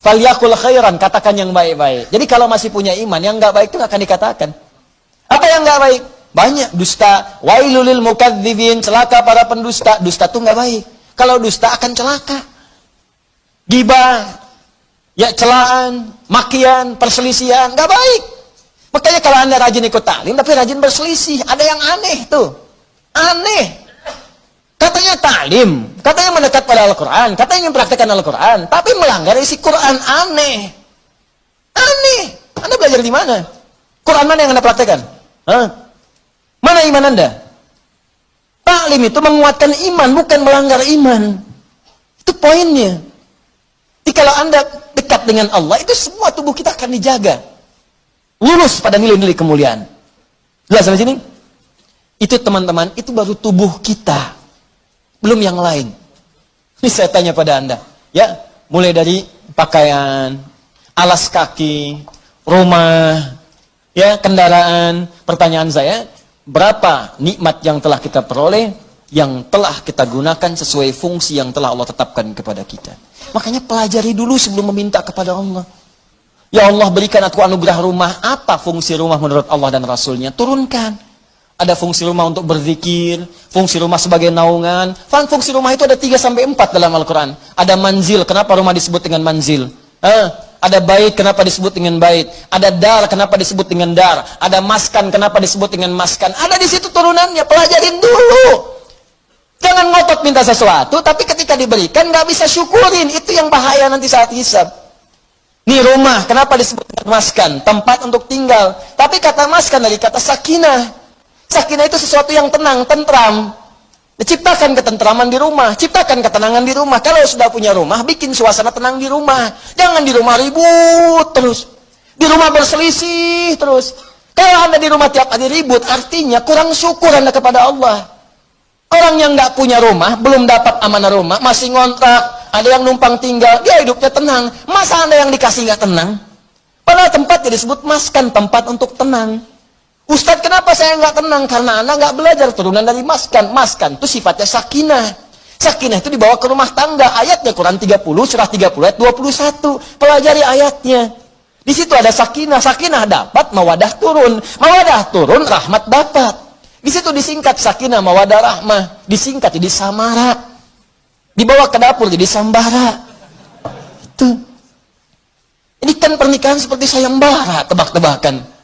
Falyaqul khairan, katakan yang baik-baik. Jadi kalau masih punya iman, yang nggak baik itu nggak akan dikatakan. Apa yang nggak baik? Banyak. Dusta. Wailul lil mukadzibin, celaka para pendusta. Dusta itu nggak baik. Kalau dusta akan celaka. Gibah, ya celaan, makian, perselisihan, nggak baik. Makanya kalau Anda rajin ikut taklim, tapi rajin berselisih, ada yang aneh tuh. Aneh. Katanya taklim, katanya mendekat pada Al-Quran, katanya mempraktekkan Al-Quran, tapi melanggar isi Quran. Aneh. Aneh. Anda belajar di mana? Quran mana yang Anda praktekkan? Hah? Mana iman Anda? Taklim itu menguatkan iman, bukan melanggar iman. Itu poinnya. Jadi kalau Anda dekat dengan Allah, itu semua tubuh kita akan dijaga. Lurus pada nilai-nilai kemuliaan. Jelas sampai sini? Itu teman-teman, itu baru tubuh kita. Belum yang lain. Ini saya tanya pada Anda. Ya, mulai dari pakaian, alas kaki, rumah, ya, kendaraan. Pertanyaan saya, berapa nikmat yang telah kita peroleh, yang telah kita gunakan sesuai fungsi yang telah Allah tetapkan kepada kita. Makanya pelajari dulu sebelum meminta kepada Allah. Ya Allah, berikan aku anugerah rumah. Apa fungsi rumah menurut Allah dan Rasulnya? Turunkan. Ada fungsi rumah untuk berzikir, fungsi rumah sebagai naungan. Fungsi rumah itu ada 3-4 dalam Al-Quran. Ada manzil, kenapa rumah disebut dengan manzil? Ada bait, kenapa disebut dengan bait? Ada dar, kenapa disebut dengan dar? Ada maskan, kenapa disebut dengan maskan? Ada di situ turunannya, pelajarin dulu. Jangan ngotot minta sesuatu, tapi ketika diberikan nggak bisa syukurin. Itu yang bahaya nanti saat hisab. Nih rumah, kenapa disebut dengan maskan? Tempat untuk tinggal. Tapi kata maskan dari kata sakinah. Sakinah itu sesuatu yang tenang, tentram. Ciptakan ketentraman di rumah, ciptakan ketenangan di rumah. Kalau sudah punya rumah, bikin suasana tenang di rumah. Jangan di rumah ribut terus. Di rumah berselisih terus. Kalau Anda di rumah tiap hari ribut, artinya kurang syukur Anda kepada Allah. Orang yang nggak punya rumah, belum dapat amanah rumah, masih ngontrak, ada yang numpang tinggal, dia hidupnya tenang. Masa Anda yang dikasih nggak tenang? Padahal tempatnya disebut maskan, tempat untuk tenang. Ustadz, kenapa saya nggak tenang? Karena Anda nggak belajar turunan dari maskan. Maskan itu sifatnya sakinah. Sakinah itu dibawa ke rumah tangga. Ayatnya Quran 30, surah 30 ayat 21. Pelajari ayatnya. Di situ ada sakinah. Sakinah dapat, mawadah turun. Mawadah turun, rahmat dapat. Di situ disingkat sakinah, mawadah, rahmah. Disingkat jadi samara. Dibawa ke dapur jadi sambara. Itu. Ini kan pernikahan seperti sayembara, tebak-tebakan.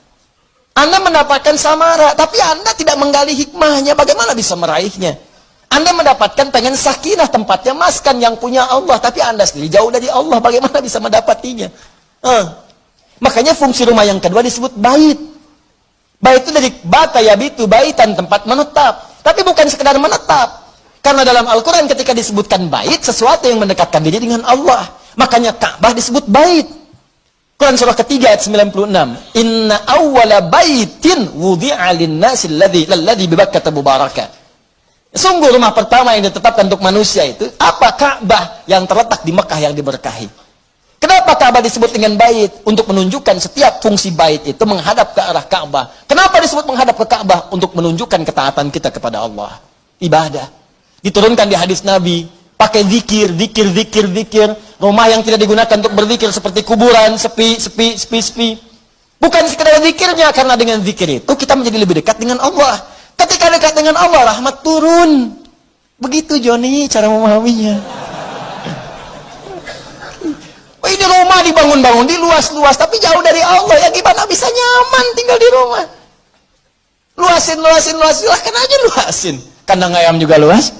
Anda mendapatkan samara, tapi Anda tidak menggali hikmahnya, bagaimana bisa meraihnya? Anda mendapatkan pengen sakinah, tempatnya maskan yang punya Allah, tapi Anda sendiri jauh dari Allah, bagaimana bisa mendapatinya? Makanya fungsi rumah yang kedua disebut bait. Bait itu dari bata yabitu, baitan, tempat menetap. Tapi bukan sekedar menetap. Karena dalam Al-Quran ketika disebutkan bait, sesuatu yang mendekatkan diri dengan Allah. Makanya Ka'bah disebut bait. Quran surah ketiga ayat 96. Inna awwala baitin wudi'a lin-nasi alladzi bi Bakkah mubarakah. Sungguh rumah pertama yang ditetapkan untuk manusia itu apa? Ka'bah yang terletak di Mekah yang diberkahi. Kenapa Ka'bah disebut dengan bait? Untuk menunjukkan setiap fungsi bait itu menghadap ke arah Ka'bah. Kenapa disebut menghadap ke Ka'bah? Untuk menunjukkan ketaatan kita kepada Allah. Ibadah. Diturunkan di hadis Nabi. Pakai zikir. Rumah yang tidak digunakan untuk berzikir seperti kuburan, sepi. Bukan sekedar zikirnya, karena dengan zikir itu kita menjadi lebih dekat dengan Allah. Ketika dekat dengan Allah, rahmat turun. Begitu Joni cara memahaminya. Oh, ini rumah dibangun-bangun, di luas-luas, tapi jauh dari Allah. Ya gimana bisa nyaman tinggal di rumah? Luasin. Silahkan aja luasin. Kandang ayam juga luas.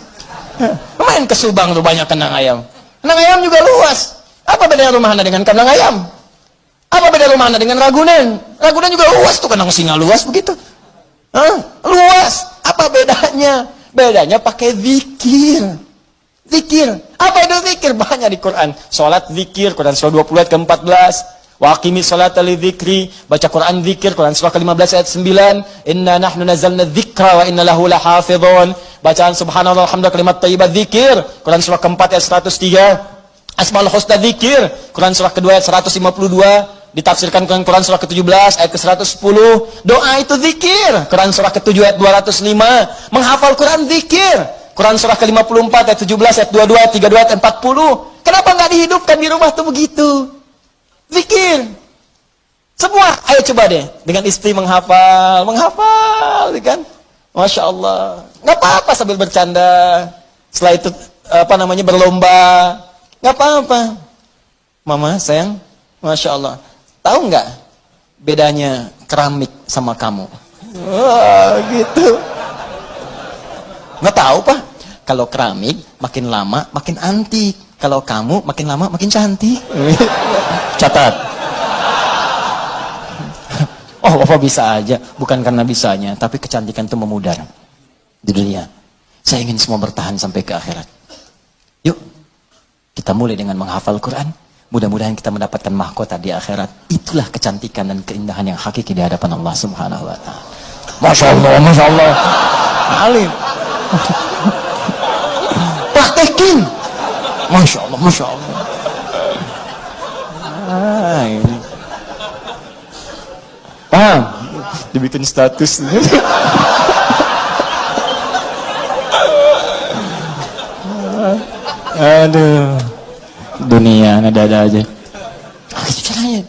Main ke Subang tuh banyak kandang ayam. Kandang ayam juga luas. Apa bedanya rumah Anda dengan kandang ayam? Apa beda rumah Anda dengan Ragunan? Ragunan juga luas tuh, kandang singa luas begitu. Luas. Apa bedanya? Bedanya pakai zikir. Zikir. Apa itu zikir? Banyak di Quran. Salat zikir, Quran surah 20 ayat ke-14. Wa aqimis sholata lidzikri, baca Quran zikir, Quran surah ke-15 ayat 9. Inna nahnu nazzalna dzikra wa inna lahu lahafizun. Bacaan subhanallah alhamdulillah kalimat thayyibah zikir, Quran surah ke-4 ayat 103. Asmaul husna zikir, Quran surah ke-2 ayat 152. Ditafsirkan dengan Quran surah ke-17 ayat ke-110. Doa itu zikir, Quran surah ke-7 ayat 205. Menghafal Quran zikir, Quran surah ke-54 ayat 17 ayat 22 ayat 32 ayat 40. Kenapa nggak dihidupkan di rumah tuh begitu? Zikir. Semua, ayo coba deh. Dengan istri menghafal, kan? Masya Allah. Nggak apa-apa sambil bercanda. Setelah itu, berlomba. Nggak apa-apa. Mama, sayang, Masya Allah. Tahu nggak bedanya keramik sama kamu? Wah, gitu. Nggak tahu, Pak. Kalau keramik, makin lama, makin antik. Kalau kamu, makin lama, makin cantik. Catat. Oh, Bapak bisa aja. Bukan karena bisanya, tapi kecantikan itu memudar di dunia. Saya ingin semua bertahan sampai ke akhirat. Yuk, kita mulai dengan menghafal Quran. Mudah-mudahan kita mendapatkan mahkota di akhirat. Itulah kecantikan dan keindahan yang hakiki di hadapan Allah Subhanahu wa Ta'ala. Masya Allah, Masya Allah. Alim. Praktekin. Masya Allah, Masya Allah. Ini. Paham? Dibikin status. Aduh. Dunia ada-ada aja. Itu caranya.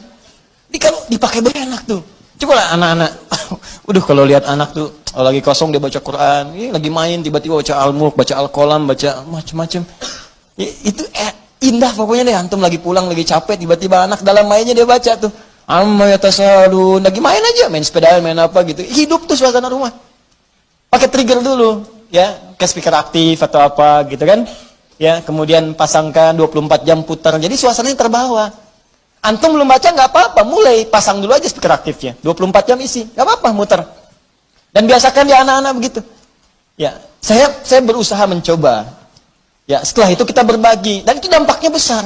Ini kalau dipakai baik enak tuh. Coba lah anak-anak. Kalau lihat anak tuh lagi kosong dia baca Quran, lagi main tiba-tiba baca Al-Mulk, baca Al-Qalam, baca macam-macam. Itu indah pokoknya deh. Antum lagi pulang lagi capek tiba-tiba anak dalam mainnya dia baca tuh. Amma yatasalun, lagi main aja, main sepeda, main apa gitu. Hidup tuh suasana rumah. Pakai trigger dulu, ya, ke speaker aktif atau apa gitu kan. Ya, kemudian pasangkan 24 jam putar. Jadi suasananya terbawa. Antum belum baca nggak apa-apa, mulai pasang dulu aja speaker aktifnya. 24 jam isi, nggak apa-apa muter. Dan biasakan di anak-anak begitu. Ya, saya berusaha mencoba. Ya, setelah itu kita berbagi dan itu dampaknya besar.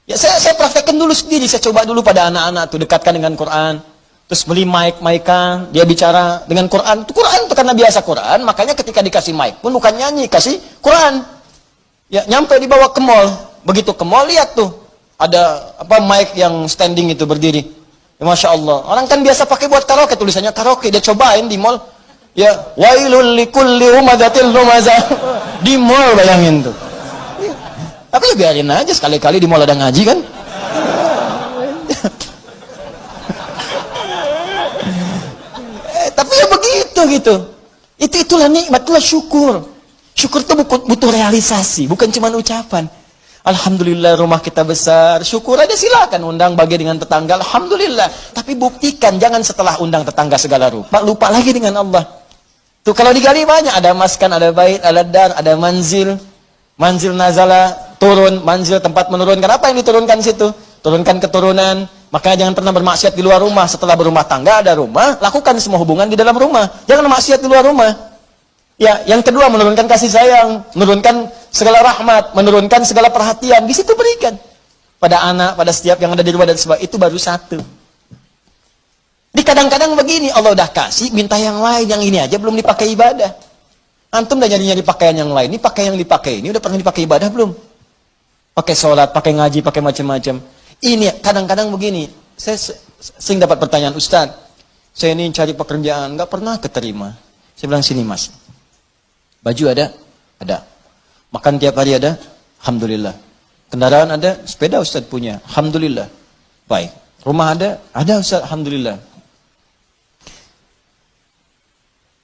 Ya, saya praktekkan dulu sendiri, saya coba dulu pada anak-anak tuh, dekatkan dengan Quran. Terus beli mic-an, dia bicara dengan Quran. Quran itu karena biasa Quran, makanya ketika dikasih mic pun bukan nyanyi, kasih Quran. Ya, nyampe dibawa ke mall. Begitu ke mall lihat tuh, ada mic yang standing itu berdiri. Ya, Masya Allah. Orang kan biasa pakai buat karaoke, tulisannya karaoke, dia cobain di mall. Ya, wailul likulli humadzatil lumazah. Di mall bayangin tuh. Tapi ya biarin aja, sekali-kali di mall ada ngaji kan. Tapi ya begitu gitu. Itulah nikmat, itulah syukur. Syukur itu butuh realisasi, bukan cuma ucapan. Alhamdulillah rumah kita besar, syukur aja silakan undang bagi dengan tetangga, alhamdulillah. Tapi buktikan, jangan setelah undang tetangga segala rupa, lupa lagi dengan Allah. Tuh kalau digali banyak, ada maskan, ada bait, ada dar, ada manzil. Manzil nazala, turun, manzil tempat menurunkan. Apa yang diturunkan situ? Turunkan keturunan. Makanya jangan pernah bermaksiat di luar rumah. Setelah berumah tangga ada rumah, lakukan semua hubungan di dalam rumah. Jangan maksiat di luar rumah. Ya, yang kedua menurunkan kasih sayang, menurunkan segala rahmat, menurunkan segala perhatian. Di situ berikan pada anak, pada setiap yang ada di rumah dan sebagainya. Itu baru satu. Di kadang-kadang begini, Allah udah kasih, minta yang lain, yang ini aja belum dipakai ibadah. Antum udah nyari-nyari pakaian yang lain, ini pakai yang dipakai ini udah pernah dipakai ibadah belum? Pakai sholat, pakai ngaji, pakai macam-macam. Ini kadang-kadang begini, saya sering dapat pertanyaan, Ustaz, saya ini cari pekerjaan, nggak pernah keterima. Saya bilang, sini mas, baju ada? Ada. Makan tiap hari ada? Alhamdulillah. Kendaraan ada? Sepeda Ustaz punya? Alhamdulillah. Baik. Rumah ada? Ada Ustaz, Alhamdulillah.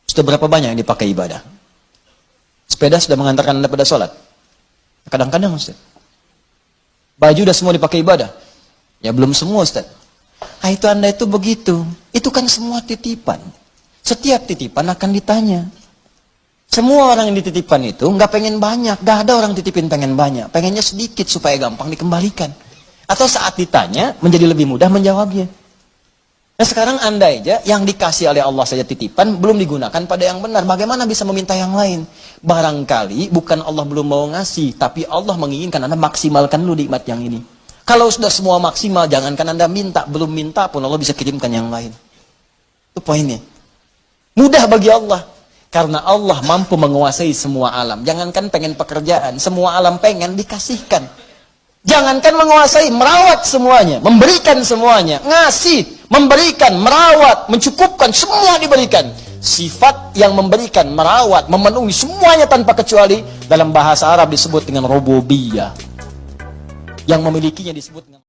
Sudah berapa banyak yang dipakai ibadah? Sepeda sudah mengantarkan Anda pada sholat? Kadang-kadang Ustaz. Baju sudah semua dipakai ibadah? Ya belum semua Ustaz. Itu Anda itu begitu. Itu kan semua titipan. Setiap titipan akan ditanya. Semua orang yang dititipkan itu nggak pengen banyak. Gak ada orang titipin pengen banyak. Pengennya sedikit supaya gampang dikembalikan. Atau saat ditanya menjadi lebih mudah menjawabnya. Nah sekarang andai aja yang dikasih oleh Allah saja titipan belum digunakan pada yang benar. Bagaimana bisa meminta yang lain? Barangkali bukan Allah belum mau ngasih, tapi Allah menginginkan Anda maksimalkan dulu nikmat yang ini. Kalau sudah semua maksimal, jangankan Anda minta, belum minta pun Allah bisa kirimkan yang lain. Itu poinnya. Mudah bagi Allah. Karena Allah mampu menguasai semua alam. Jangankan pengen pekerjaan, semua alam pengen dikasihkan. Jangankan menguasai, merawat semuanya, memberikan semuanya, ngasih, memberikan, merawat, mencukupkan, semua diberikan. Sifat yang memberikan, merawat, memenuhi semuanya tanpa kecuali dalam bahasa Arab disebut dengan rububiyah. Yang memilikinya disebut dengan